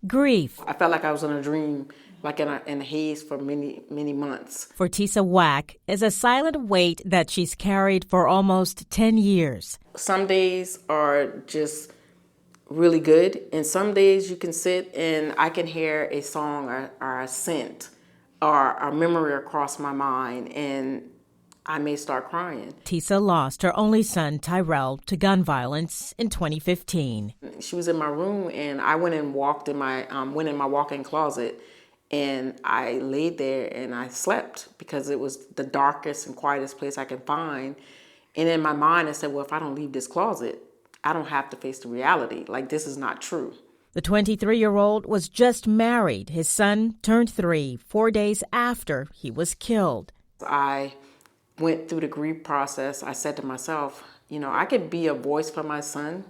grief. I felt like I was in a dream, like in a haze for many, many months. For Tisa Wack is a silent weight that she's carried for almost 10 years. Some days are just really good, and some days you can sit and I can hear a song or a scent or a memory across my mind, and I may start crying. Tisa lost her only son, Tyrell, to gun violence in 2015. She was in my room, and I went and walked in my walk-in closet, and I laid there and I slept because it was the darkest and quietest place I could find. And in my mind, I said, well, if I don't leave this closet, I don't have to face the reality. Like, this is not true. The 23-year-old was just married. His son turned 3 4 days after he was killed. I went through the grief process. I said to myself, I could be a voice for my son,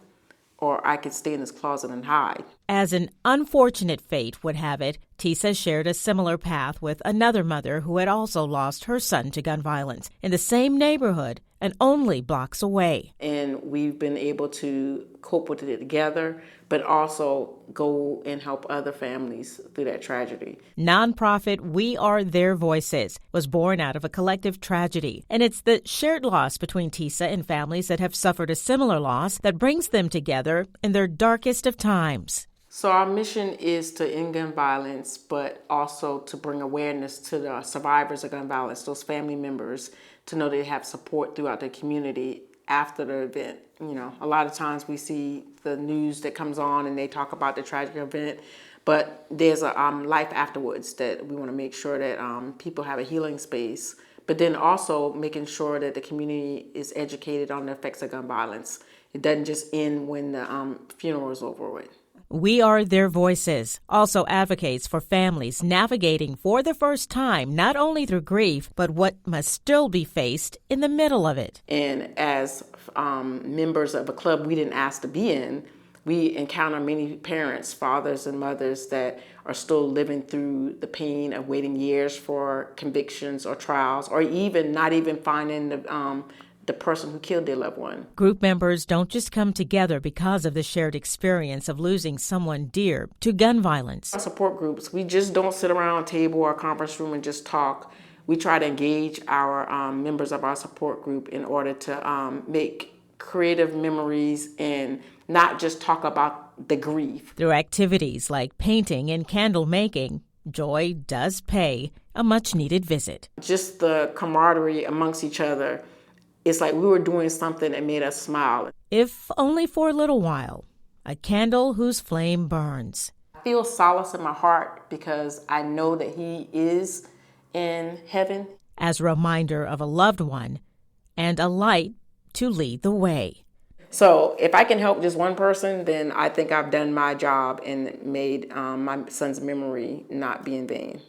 or I could stay in this closet and hide. As an unfortunate fate would have it, Tisa shared a similar path with another mother who had also lost her son to gun violence in the same neighborhood and only blocks away. And we've been able to cope with it together, but also go and help other families through that tragedy. Nonprofit We Are Their Voices was born out of a collective tragedy, and it's the shared loss between Tisa and families that have suffered a similar loss that brings them together in their darkest of times. So our mission is to end gun violence, but also to bring awareness to the survivors of gun violence, those family members, to know they have support throughout the community after the event. A lot of times we see the news that comes on and they talk about the tragic event, but there's a life afterwards that we want to make sure that people have a healing space, but then also making sure that the community is educated on the effects of gun violence. It doesn't just end when the funeral is over with. We Are Their Voices also advocates for families navigating for the first time not only through grief, but what must still be faced in the middle of it. And as members of a club we didn't ask to be in, we encounter many parents, fathers and mothers that are still living through the pain of waiting years for convictions or trials, or even not even finding the person who killed their loved one. Group members don't just come together because of the shared experience of losing someone dear to gun violence. Our support groups, we just don't sit around a table or a conference room and just talk. We try to engage our members of our support group in order to make creative memories and not just talk about the grief. Through activities like painting and candle making, Joy does pay a much-needed visit. Just the camaraderie amongst each other. It's like we were doing something that made us smile. If only for a little while, a candle whose flame burns. I feel solace in my heart because I know that he is in heaven. As a reminder of a loved one and a light to lead the way. So if I can help just one person, then I think I've done my job and made my son's memory not be in vain.